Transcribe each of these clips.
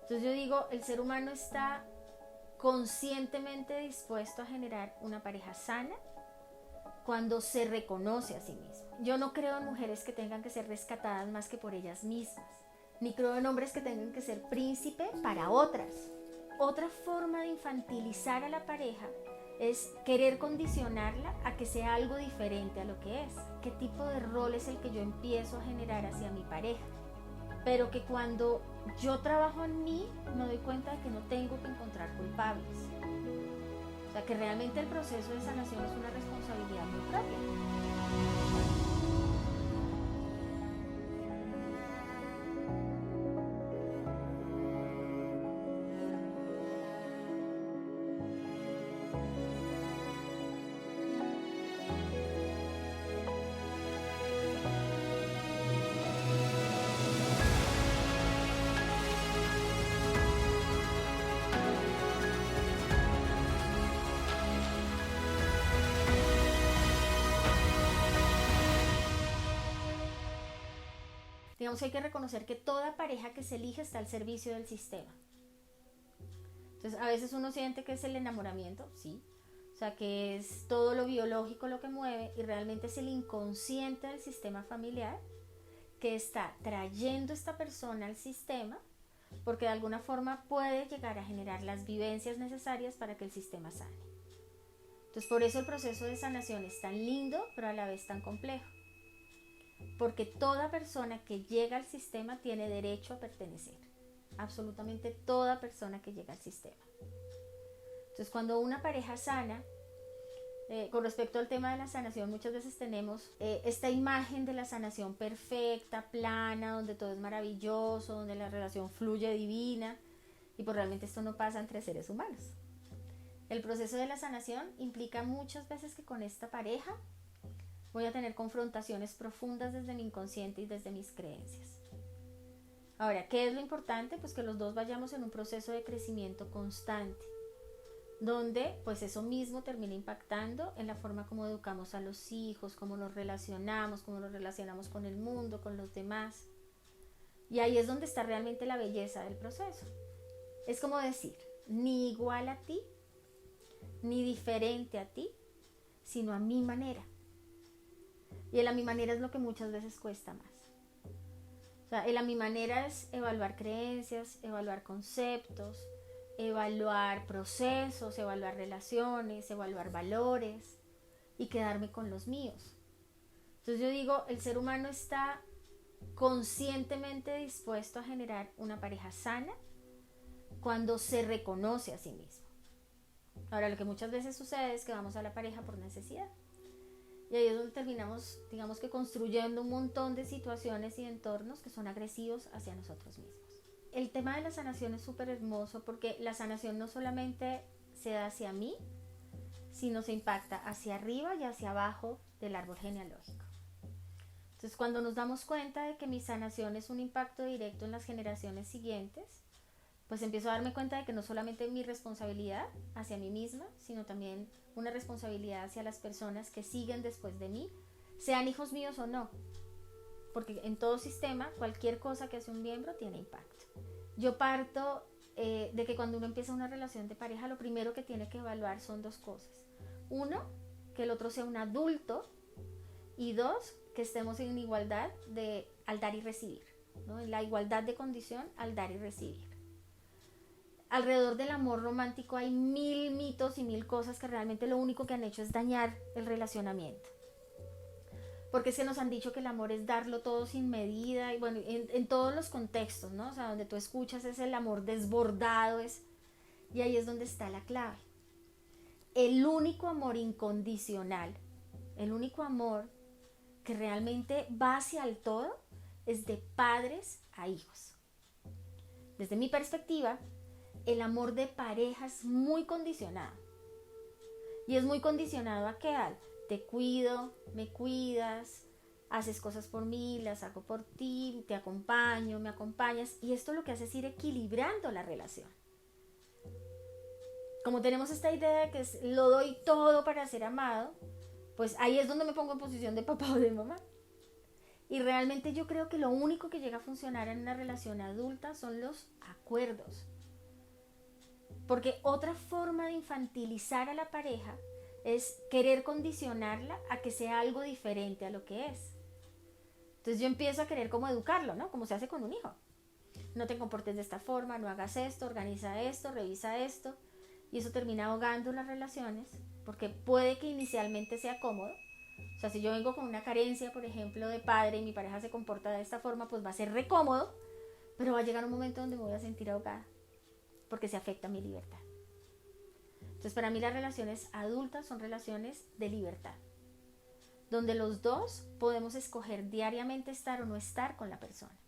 Entonces yo digo, el ser humano está conscientemente dispuesto a generar una pareja sana cuando se reconoce a sí mismo. Yo no creo en mujeres que tengan que ser rescatadas más que por ellas mismas, ni creo en hombres que tengan que ser príncipe para otras. Otra forma de infantilizar a la pareja es querer condicionarla a que sea algo diferente a lo que es. ¿Qué tipo de rol es el que yo empiezo a generar hacia mi pareja? Pero que cuando yo trabajo en mí me doy cuenta de que no tengo que encontrar culpables. O sea, que realmente el proceso de sanación es una responsabilidad muy propia. Digamos que hay que reconocer que toda pareja que se elige está al servicio del sistema. Entonces, a veces uno siente que es el enamoramiento, sí. O sea, que es todo lo biológico lo que mueve y realmente es el inconsciente del sistema familiar que está trayendo esta persona al sistema porque de alguna forma puede llegar a generar las vivencias necesarias para que el sistema sane. Entonces, por eso el proceso de sanación es tan lindo, pero a la vez tan complejo. Porque toda persona que llega al sistema tiene derecho a pertenecer. Absolutamente toda persona que llega al sistema. Entonces, cuando una pareja sana, con respecto al tema de la sanación, muchas veces tenemos esta imagen de la sanación perfecta, plana, donde todo es maravilloso, donde la relación fluye divina, y pues realmente esto no pasa entre seres humanos. El proceso de la sanación implica muchas veces que con esta pareja voy a tener confrontaciones profundas desde mi inconsciente y desde mis creencias. Ahora, ¿qué es lo importante? Pues que los dos vayamos en un proceso de crecimiento constante, donde pues eso mismo termina impactando en la forma como educamos a los hijos, cómo nos relacionamos con el mundo, con los demás. Y ahí es donde está realmente la belleza del proceso. Es como decir, ni igual a ti, ni diferente a ti, sino a mi manera. Y el a mi manera es lo que muchas veces cuesta más. O sea, el a mi manera es evaluar creencias, evaluar conceptos, evaluar procesos, evaluar relaciones, evaluar valores y quedarme con los míos. Entonces yo digo, el ser humano está conscientemente dispuesto a generar una pareja sana cuando se reconoce a sí mismo. Ahora, lo que muchas veces sucede es que vamos a la pareja por necesidad. Y ahí es donde terminamos, digamos que construyendo un montón de situaciones y entornos que son agresivos hacia nosotros mismos. El tema de la sanación es súper hermoso porque la sanación no solamente se da hacia mí, sino se impacta hacia arriba y hacia abajo del árbol genealógico. Entonces, cuando nos damos cuenta de que mi sanación es un impacto directo en las generaciones siguientes, pues empiezo a darme cuenta de que no solamente mi responsabilidad hacia mí misma, sino también una responsabilidad hacia las personas que siguen después de mí, sean hijos míos o no. Porque en todo sistema, cualquier cosa que hace un miembro tiene impacto. Yo parto de que cuando uno empieza una relación de pareja, lo primero que tiene que evaluar son dos cosas. Uno, que el otro sea un adulto, y dos, que estemos en igualdad al dar y recibir, ¿no? En la igualdad de condición al dar y recibir. Alrededor del amor romántico hay mil mitos y mil cosas que realmente lo único que han hecho es dañar el relacionamiento. Porque es que nos han dicho que el amor es darlo todo sin medida y bueno, en todos los contextos, ¿no? O sea, donde tú escuchas es el amor desbordado, y ahí es donde está la clave. El único amor incondicional, el único amor que realmente va hacia el todo es de padres a hijos. Desde mi perspectiva, el amor de pareja es muy condicionado. Y es muy condicionado a qué? Te cuido, me cuidas, haces cosas por mí, las hago por ti, te acompaño, me acompañas. Y esto lo que hace es ir equilibrando la relación. Como tenemos esta idea de que lo doy todo para ser amado, pues ahí es donde me pongo en posición de papá o de mamá. Y realmente yo creo que lo único que llega a funcionar en una relación adulta son los acuerdos. Porque otra forma de infantilizar a la pareja es querer condicionarla a que sea algo diferente a lo que es. Entonces yo empiezo a querer como educarlo, ¿no? Como se hace con un hijo. No te comportes de esta forma, no hagas esto, organiza esto, revisa esto. Y eso termina ahogando las relaciones, porque puede que inicialmente sea cómodo. O sea, si yo vengo con una carencia, por ejemplo, de padre y mi pareja se comporta de esta forma, pues va a ser re cómodo, pero va a llegar un momento donde me voy a sentir ahogada, porque se afecta mi libertad. Entonces, para mí las relaciones adultas son relaciones de libertad, donde los dos podemos escoger diariamente estar o no estar con la persona.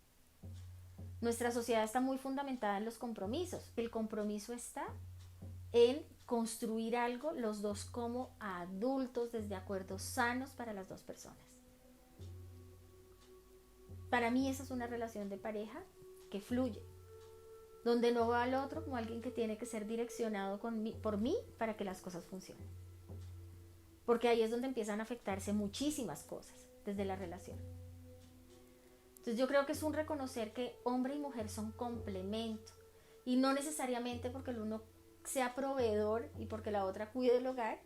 Nuestra sociedad está muy fundamentada en los compromisos. El compromiso está en construir algo los dos como adultos desde acuerdos sanos para las dos personas. Para mí esa es una relación de pareja que fluye, donde no va al otro como alguien que tiene que ser direccionado por mí para que las cosas funcionen. Porque ahí es donde empiezan a afectarse muchísimas cosas desde la relación. Entonces yo creo que es un reconocer que hombre y mujer son complemento y no necesariamente porque el uno sea proveedor y porque la otra cuide del hogar,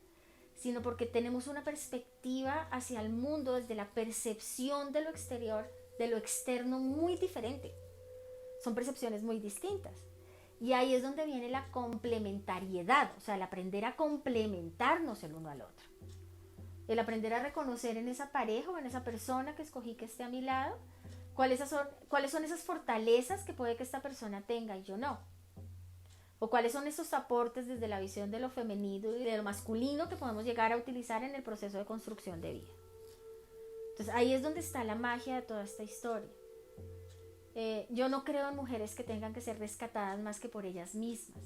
sino porque tenemos una perspectiva hacia el mundo desde la percepción de lo exterior, de lo externo muy diferente. Son percepciones muy distintas. Y ahí es donde viene la complementariedad, o sea, el aprender a complementarnos el uno al otro. El aprender a reconocer en esa pareja o en esa persona que escogí que esté a mi lado, cuáles son esas fortalezas que puede que esta persona tenga y yo no. O cuáles son esos aportes desde la visión de lo femenino y de lo masculino que podemos llegar a utilizar en el proceso de construcción de vida. Entonces ahí es donde está la magia de toda esta historia. Yo no creo en mujeres que tengan que ser rescatadas más que por ellas mismas.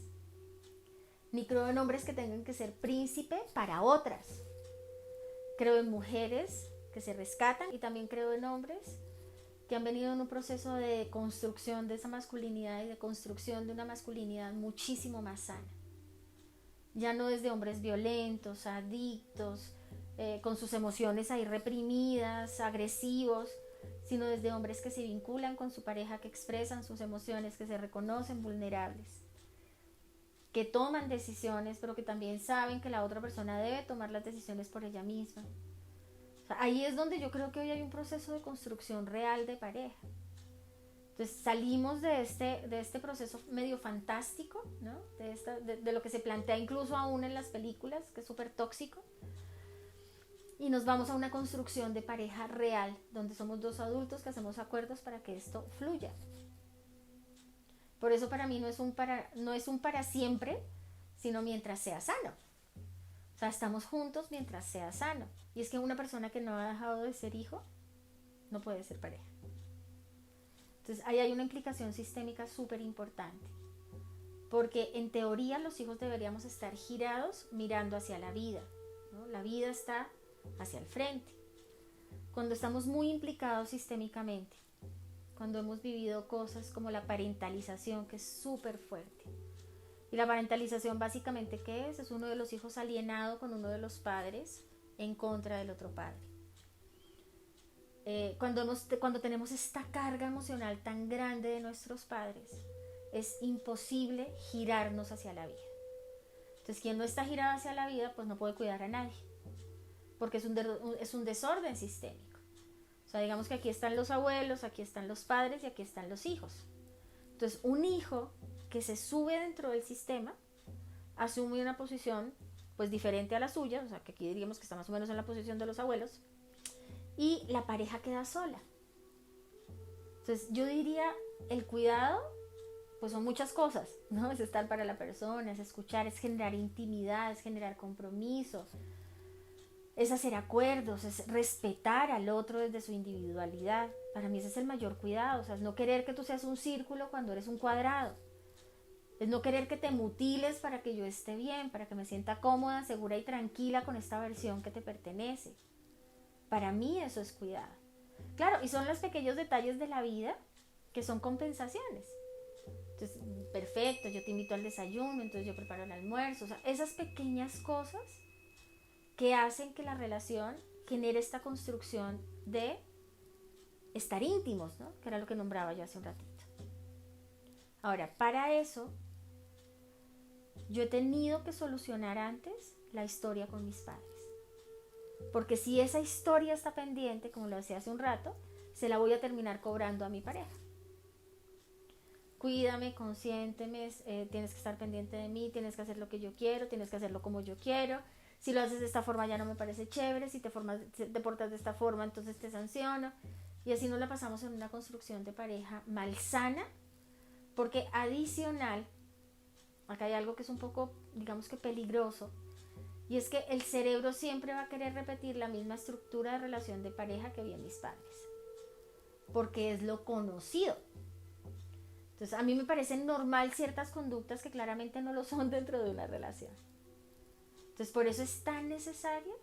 Ni creo en hombres que tengan que ser príncipe para otras. Creo en mujeres que se rescatan y también creo en hombres que han venido en un proceso de construcción de esa masculinidad y de construcción de una masculinidad muchísimo más sana. Ya no desde hombres violentos, adictos, con sus emociones ahí reprimidas, agresivos, sino desde hombres que se vinculan con su pareja, que expresan sus emociones, que se reconocen vulnerables, que toman decisiones, pero que también saben que la otra persona debe tomar las decisiones por ella misma. O sea, ahí es donde yo creo que hoy hay un proceso de construcción real de pareja. Entonces salimos de este proceso medio fantástico, ¿no? de lo que se plantea incluso aún en las películas, que es súper tóxico, y nos vamos a una construcción de pareja real, donde somos dos adultos que hacemos acuerdos para que esto fluya. Por eso para mí no es un para siempre, sino mientras sea sano. O sea, estamos juntos mientras sea sano. Y es que una persona que no ha dejado de ser hijo no puede ser pareja. Entonces ahí hay una implicación sistémica súper importante. Porque en teoría los hijos deberíamos estar girados mirando hacia la vida, ¿no? La vida está hacia el frente. Cuando estamos muy implicados sistémicamente, cuando hemos vivido cosas como la parentalización, que es súper fuerte. Y la parentalización básicamente, ¿qué es? Es uno de los hijos alienado con uno de los padres en contra del otro padre. Cuando tenemos esta carga emocional tan grande de nuestros padres, es imposible girarnos hacia la vida. Entonces, quien no está girado hacia la vida, pues no puede cuidar a nadie, porque es un desorden sistémico. O sea, digamos que aquí están los abuelos, aquí están los padres y aquí están los hijos. Entonces, un hijo que se sube dentro del sistema asume una posición pues diferente a la suya, o sea que aquí diríamos que está más o menos en la posición de los abuelos, y la pareja queda sola. Entonces yo diría, el cuidado pues son muchas cosas, ¿no? Es estar para la persona, es escuchar, es generar intimidad, es generar compromiso, es hacer acuerdos, es respetar al otro desde su individualidad. Para mí ese es el mayor cuidado, o sea, es no querer que tú seas un círculo cuando eres un cuadrado. Es no querer que te mutiles para que yo esté bien, para que me sienta cómoda, segura y tranquila con esta versión que te pertenece. Para mí eso es cuidado. Claro, y son los pequeños detalles de la vida que son compensaciones. Entonces, perfecto, yo te invito al desayuno, entonces yo preparo el almuerzo. O sea, esas pequeñas cosas que hacen que la relación genere esta construcción de estar íntimos, ¿no? Que era lo que nombraba yo hace un ratito. Ahora, para eso, yo he tenido que solucionar antes la historia con mis padres. Porque si esa historia está pendiente, como lo decía hace un rato, se la voy a terminar cobrando a mi pareja. Cuídame, consiénteme, tienes que estar pendiente de mí, tienes que hacer lo que yo quiero, tienes que hacerlo como yo quiero. Si lo haces de esta forma ya no me parece chévere, si te portas de esta forma entonces te sanciono. Y así nos la pasamos en una construcción de pareja malsana, porque adicional, acá hay algo que es un poco, digamos que peligroso, y es que el cerebro siempre va a querer repetir la misma estructura de relación de pareja que vi en mis padres, porque es lo conocido. Entonces a mí me parecen normal ciertas conductas que claramente no lo son dentro de una relación. Entonces por eso es tan necesario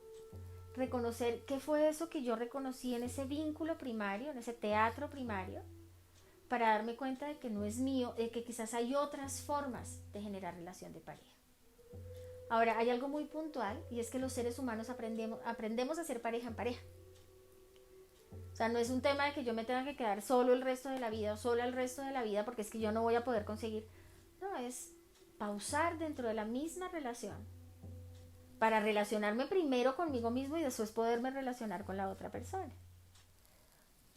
reconocer qué fue eso que yo reconocí en ese vínculo primario, en ese teatro primario, para darme cuenta de que no es mío, de que quizás hay otras formas de generar relación de pareja. Ahora, hay algo muy puntual, y es que los seres humanos aprendemos a ser pareja en pareja. O sea, no es un tema de que yo me tenga que quedar solo el resto de la vida o sola el resto de la vida porque es que yo no voy a poder conseguir. No, es pausar dentro de la misma relación para relacionarme primero conmigo mismo y después poderme relacionar con la otra persona.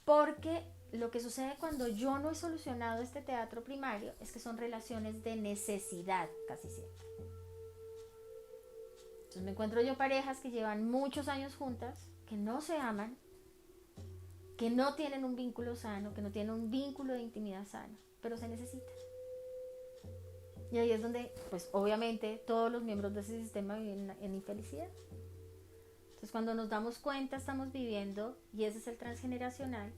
Porque lo que sucede cuando yo no he solucionado este teatro primario es que son relaciones de necesidad casi siempre. Entonces me encuentro yo parejas que llevan muchos años juntas, que no se aman, que no tienen un vínculo sano, que no tienen un vínculo de intimidad sano, pero se necesitan. Y ahí es donde, pues obviamente, todos los miembros de ese sistema viven en infelicidad. Entonces cuando nos damos cuenta estamos viviendo, y ese es el transgeneracional,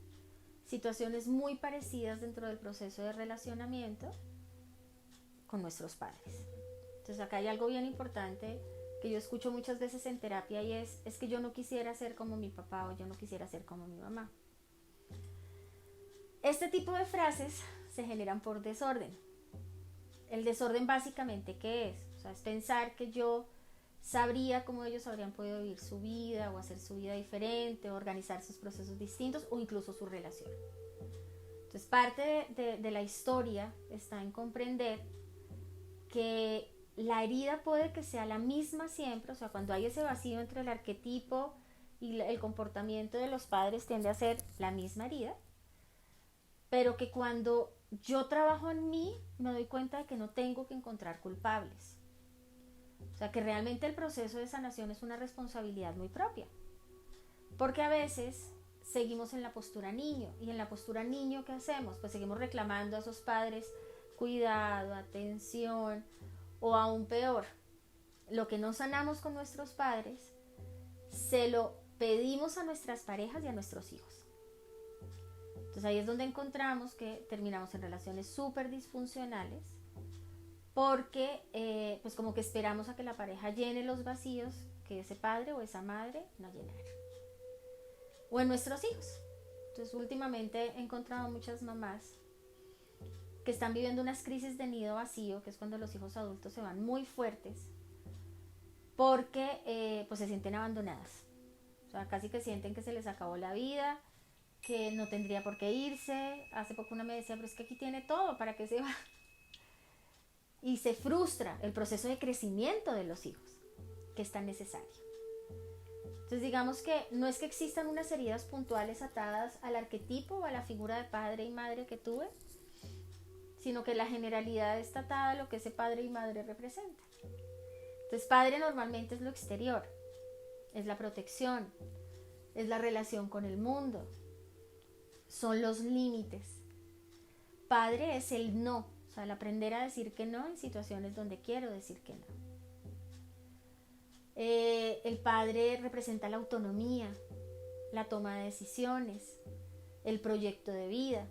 situaciones muy parecidas dentro del proceso de relacionamiento con nuestros padres. Entonces acá hay algo bien importante que yo escucho muchas veces en terapia y es que yo no quisiera ser como mi papá o yo no quisiera ser como mi mamá. Este tipo de frases se generan por desorden. El desorden básicamente, ¿qué es? O sea, es pensar que yo sabría cómo ellos habrían podido vivir su vida o hacer su vida diferente, o organizar sus procesos distintos o incluso su relación. Entonces, parte de la historia está en comprender que la herida puede que sea la misma siempre, o sea, cuando hay ese vacío entre el arquetipo y el comportamiento de los padres tiende a ser la misma herida, pero que cuando yo trabajo en mí me doy cuenta de que no tengo que encontrar culpables. O sea, que realmente el proceso de sanación es una responsabilidad muy propia. Porque a veces seguimos en la postura niño. Y en la postura niño, ¿qué hacemos? Pues seguimos reclamando a esos padres cuidado, atención, o aún peor, lo que no sanamos con nuestros padres, se lo pedimos a nuestras parejas y a nuestros hijos. Entonces ahí es donde encontramos que terminamos en relaciones súper disfuncionales porque pues como que esperamos a que la pareja llene los vacíos que ese padre o esa madre no llenaron. O en nuestros hijos. Entonces últimamente he encontrado muchas mamás que están viviendo unas crisis de nido vacío, que es cuando los hijos adultos se van muy fuertes porque pues se sienten abandonadas. O sea, casi que sienten que se les acabó la vida, que no tendría por qué irse. Hace poco una me decía, pero es que aquí tiene todo, ¿para qué se va? Y se frustra el proceso de crecimiento de los hijos, que es tan necesario. Entonces digamos que no es que existan unas heridas puntuales atadas al arquetipo o a la figura de padre y madre que tuve, sino que la generalidad está atada a lo que ese padre y madre representan. Entonces padre normalmente es lo exterior, es la protección, es la relación con el mundo, son los límites. Padre es el no, o sea, el aprender a decir que no en situaciones donde quiero decir que no. El padre representa la autonomía, la toma de decisiones, el proyecto de vida.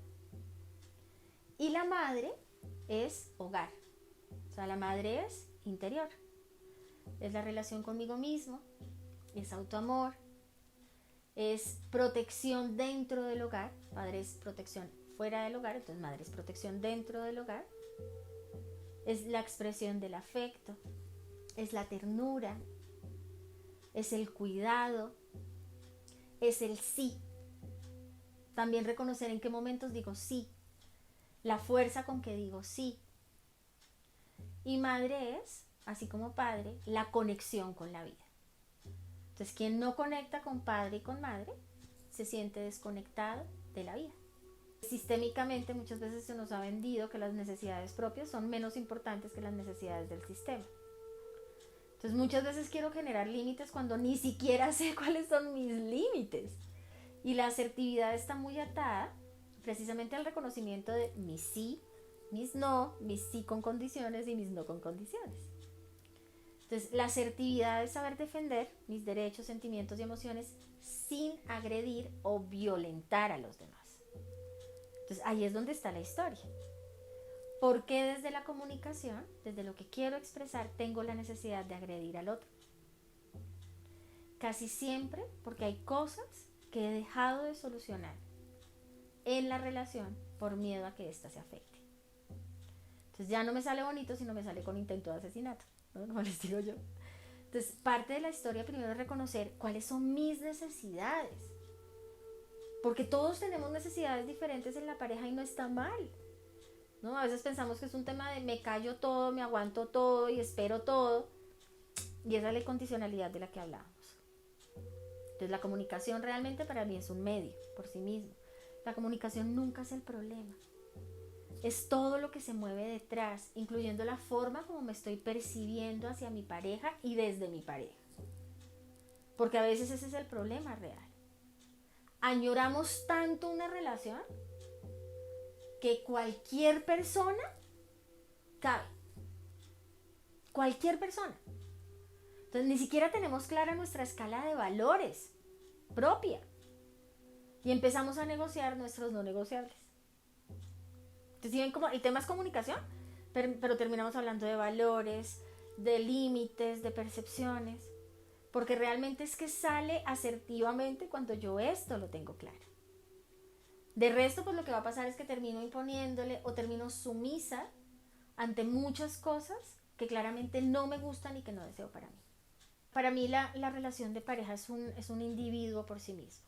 Y la madre es hogar, o sea, la madre es interior, es la relación conmigo mismo, es autoamor, es protección dentro del hogar. Padre es protección fuera del hogar, entonces madre es protección dentro del hogar. Es la expresión del afecto, es la ternura, es el cuidado, es el sí. También reconocer en qué momentos digo sí, la fuerza con que digo sí. Y madre es, así como padre, la conexión con la vida. Entonces, quien no conecta con padre y con madre, se siente desconectado de la vida. Sistémicamente muchas veces se nos ha vendido que las necesidades propias son menos importantes que las necesidades del sistema. Entonces muchas veces quiero generar límites cuando ni siquiera sé cuáles son mis límites. Y la asertividad está muy atada precisamente al reconocimiento de mis sí, mis no, mis sí con condiciones y mis no con condiciones. Entonces la asertividad es saber defender mis derechos, sentimientos y emociones sin agredir o violentar a los demás. Entonces ahí es donde está la historia. ¿Por qué desde la comunicación, desde lo que quiero expresar, tengo la necesidad de agredir al otro? Casi siempre porque hay cosas que he dejado de solucionar en la relación por miedo a que ésta se afecte. Entonces ya no me sale bonito, sino me sale con intento de asesinato, ¿no? Como les digo yo. Entonces parte de la historia primero es reconocer cuáles son mis necesidades. Porque todos tenemos necesidades diferentes en la pareja y no está mal, ¿no? A veces pensamos que es un tema de me callo todo, me aguanto todo y espero todo. Y esa es la condicionalidad de la que hablábamos. Entonces la comunicación realmente para mí es un medio por sí mismo. La comunicación nunca es el problema. Es todo lo que se mueve detrás, incluyendo la forma como me estoy percibiendo hacia mi pareja y desde mi pareja. Porque a veces ese es el problema real. Añoramos tanto una relación que cualquier persona cabe. Cualquier persona. Entonces ni siquiera tenemos clara nuestra escala de valores propia. Y empezamos a negociar nuestros no negociables. Entonces, ¿sí ven cómo el tema es comunicación? Pero terminamos hablando de valores, de límites, de percepciones. Porque realmente es que sale asertivamente cuando yo esto lo tengo claro. De resto, pues lo que va a pasar es que termino imponiéndole o termino sumisa ante muchas cosas que claramente no me gustan y que no deseo para mí. Para mí la relación de pareja es un individuo por sí mismo.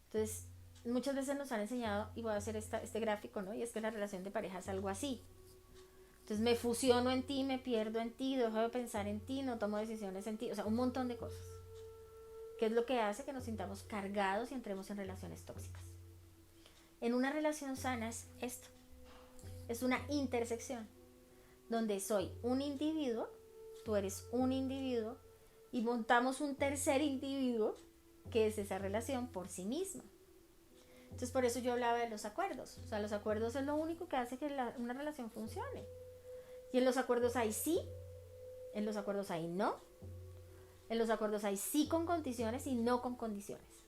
Entonces, muchas veces nos han enseñado, y voy a hacer este gráfico, ¿no? Y es que la relación de pareja es algo así. Entonces me fusiono en ti, me pierdo en ti, dejo de pensar en ti, no tomo decisiones en ti, o sea, un montón de cosas. ¿Qué es lo que hace que nos sintamos cargados y entremos en relaciones tóxicas? En una relación sana es esto. Es una intersección, donde soy un individuo, tú eres un individuo, y montamos un tercer individuo, que es esa relación por sí misma. Entonces por eso yo hablaba de los acuerdos. O sea, los acuerdos es lo único que hace que una relación funcione. Y en los acuerdos hay sí, en los acuerdos hay no, en los acuerdos hay sí con condiciones y no con condiciones.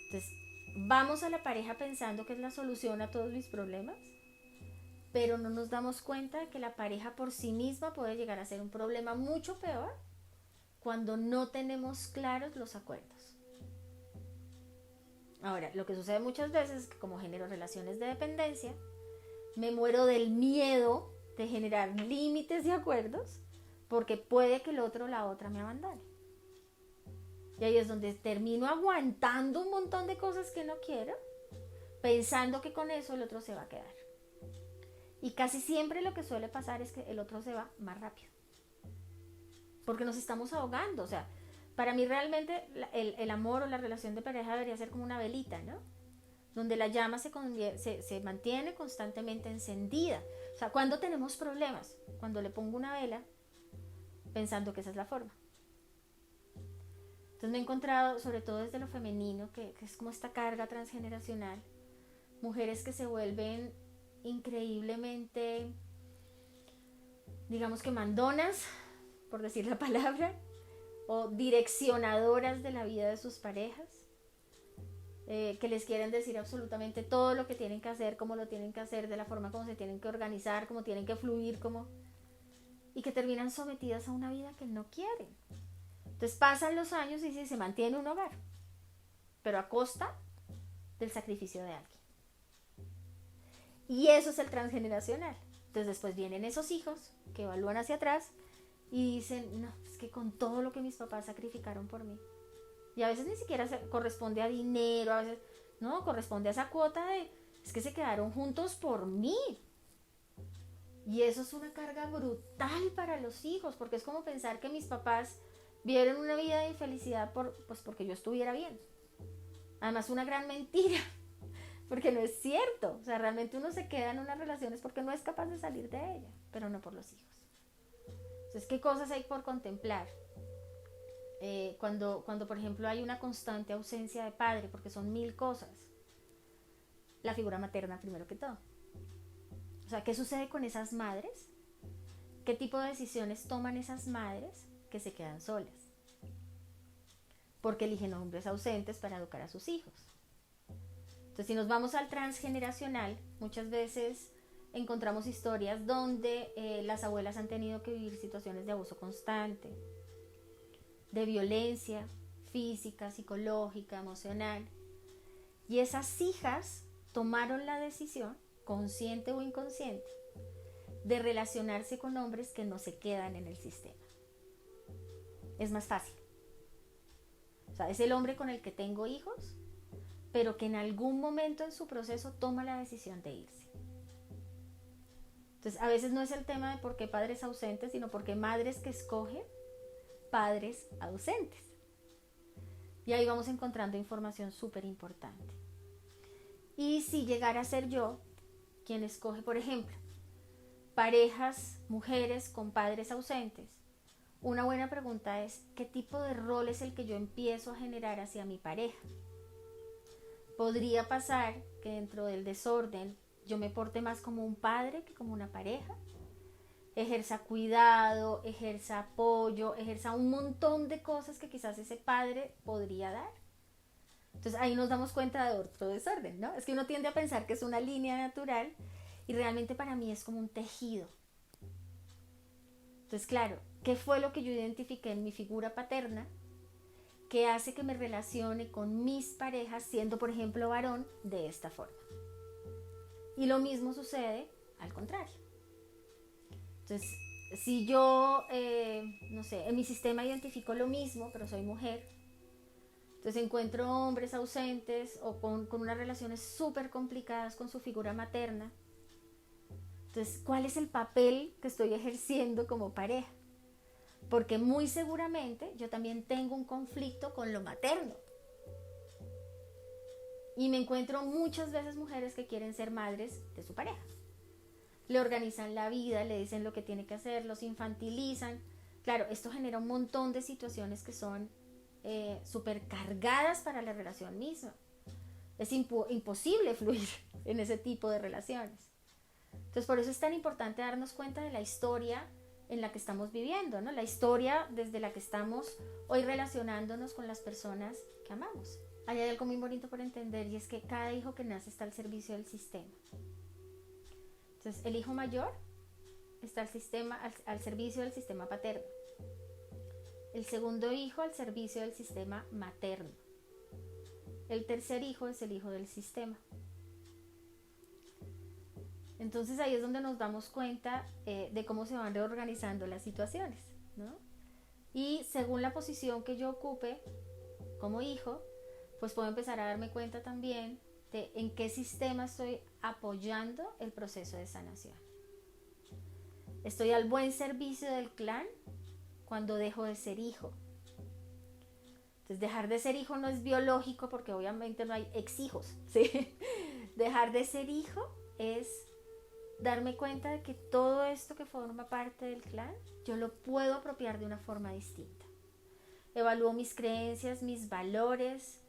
Entonces, vamos a la pareja pensando que es la solución a todos mis problemas, pero no nos damos cuenta de que la pareja por sí misma puede llegar a ser un problema mucho peor cuando no tenemos claros los acuerdos. Ahora, lo que sucede muchas veces es que como genero relaciones de dependencia, me muero del miedo de generar límites y acuerdos porque puede que el otro o la otra me abandone. Y ahí es donde termino aguantando un montón de cosas que no quiero, pensando que con eso el otro se va a quedar. Y casi siempre lo que suele pasar es que el otro se va más rápido. Porque nos estamos ahogando. O sea, para mí realmente el amor o la relación de pareja debería ser como una velita, ¿no? Donde la llama se mantiene constantemente encendida. O sea, ¿cuándo tenemos problemas? Cuando le pongo una vela pensando que esa es la forma. Entonces me he encontrado, sobre todo desde lo femenino, que es como esta carga transgeneracional, mujeres que se vuelven increíblemente, digamos que mandonas, por decir la palabra, o direccionadoras de la vida de sus parejas, que les quieren decir absolutamente todo lo que tienen que hacer, cómo lo tienen que hacer, de la forma como se tienen que organizar, cómo tienen que fluir, y que terminan sometidas a una vida que no quieren. Entonces pasan los años y se mantiene un hogar, pero a costa del sacrificio de alguien. Y eso es el transgeneracional. Entonces después vienen esos hijos que evalúan hacia atrás y dicen, no, es que con todo lo que mis papás sacrificaron por mí, y Y a veces ni siquiera corresponde a dinero, a veces no, corresponde a esa cuota de, es que se quedaron juntos por mí. Y eso es una carga brutal para los hijos, porque es como pensar que mis papás vivieron una vida de infelicidad porque yo estuviera bien. Además, una gran mentira, porque no es cierto. O sea, realmente uno se queda en unas relaciones porque no es capaz de salir de ella, pero no por los hijos. Entonces, ¿qué cosas hay por contemplar? Cuando, por ejemplo, hay una constante ausencia de padre, porque son 1000 cosas. La figura materna, primero que todo. O sea, ¿qué sucede con esas madres? ¿Qué tipo de decisiones toman esas madres que se quedan solas? Porque eligen hombres ausentes para educar a sus hijos. Entonces, si nos vamos al transgeneracional, muchas veces encontramos historias donde las abuelas han tenido que vivir situaciones de abuso constante, de violencia física, psicológica, emocional. Y esas hijas tomaron la decisión, consciente o inconsciente, de relacionarse con hombres que no se quedan en el sistema. Es más fácil. O sea, es el hombre con el que tengo hijos, pero que en algún momento en su proceso toma la decisión de irse. Entonces, a veces no es el tema de por qué padres ausentes, sino porque madres que escogen padres ausentes. Y ahí vamos encontrando información súper importante. Y si llegara a ser yo quien escoge, por ejemplo, parejas, mujeres con padres ausentes, una buena pregunta es, ¿qué tipo de rol es el que yo empiezo a generar hacia mi pareja? Podría pasar que dentro del desorden yo me porte más como un padre que como una pareja, ejerza cuidado, ejerza apoyo, ejerza un montón de cosas que quizás ese padre podría dar. Entonces ahí nos damos cuenta de otro desorden, ¿no? Es que uno tiende a pensar que es una línea natural y realmente para mí es como un tejido. Entonces, claro, ¿qué fue lo que yo identifiqué en mi figura paterna que hace que me relacione con mis parejas, siendo por ejemplo varón, de esta forma? Y lo mismo sucede al contrario. Entonces, si yo, no sé, en mi sistema identifico lo mismo, pero soy mujer, entonces encuentro hombres ausentes o con unas relaciones súper complicadas con su figura materna. Entonces, ¿cuál es el papel que estoy ejerciendo como pareja? Porque muy seguramente yo también tengo un conflicto con lo materno. Y me encuentro muchas veces mujeres que quieren ser madres de su pareja. Le organizan la vida, le dicen lo que tiene que hacer, los infantilizan. Claro, esto genera un montón de situaciones que son súper cargadas para la relación misma. Es imposible fluir en ese tipo de relaciones. Entonces, por eso es tan importante darnos cuenta de la historia en la que estamos viviendo, ¿no? La historia desde la que estamos hoy relacionándonos con las personas que amamos. Hay algo muy bonito por entender y es que cada hijo que nace está al servicio del sistema. Entonces, el hijo mayor está al servicio del sistema paterno. El segundo hijo al servicio del sistema materno. El tercer hijo es el hijo del sistema. Entonces ahí es donde nos damos cuenta de cómo se van reorganizando las situaciones, ¿no? Y según la posición que yo ocupe como hijo, pues puedo empezar a darme cuenta también de en qué sistema estoy apoyando el proceso de sanación. Estoy al buen servicio del clan cuando dejo de ser hijo. Entonces, dejar de ser hijo no es biológico porque obviamente no hay ex-hijos, ¿sí? Dejar de ser hijo es darme cuenta de que todo esto que forma parte del clan, yo lo puedo apropiar de una forma distinta. Evalúo mis creencias, mis valores,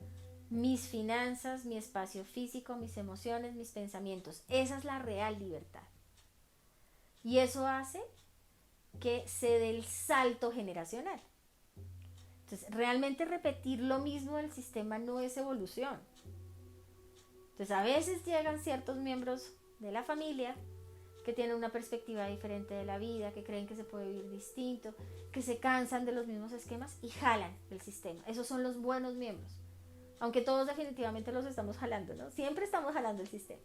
mis finanzas, mi espacio físico, mis emociones, mis pensamientos. Esa es la real libertad. Y eso hace que se dé el salto generacional. Entonces, realmente repetir lo mismo del sistema no es evolución. Entonces, a veces llegan ciertos miembros de la familia que tienen una perspectiva diferente de la vida, que creen que se puede vivir distinto, que se cansan de los mismos esquemas y jalan el sistema. Esos son los buenos miembros. Aunque todos definitivamente los estamos jalando, ¿no? Siempre estamos jalando el sistema.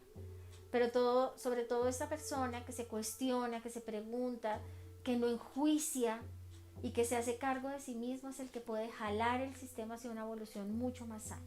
Pero sobre todo esa persona que se cuestiona, que se pregunta, que no enjuicia, y que se hace cargo de sí mismo es el que puede jalar el sistema hacia una evolución mucho más sana.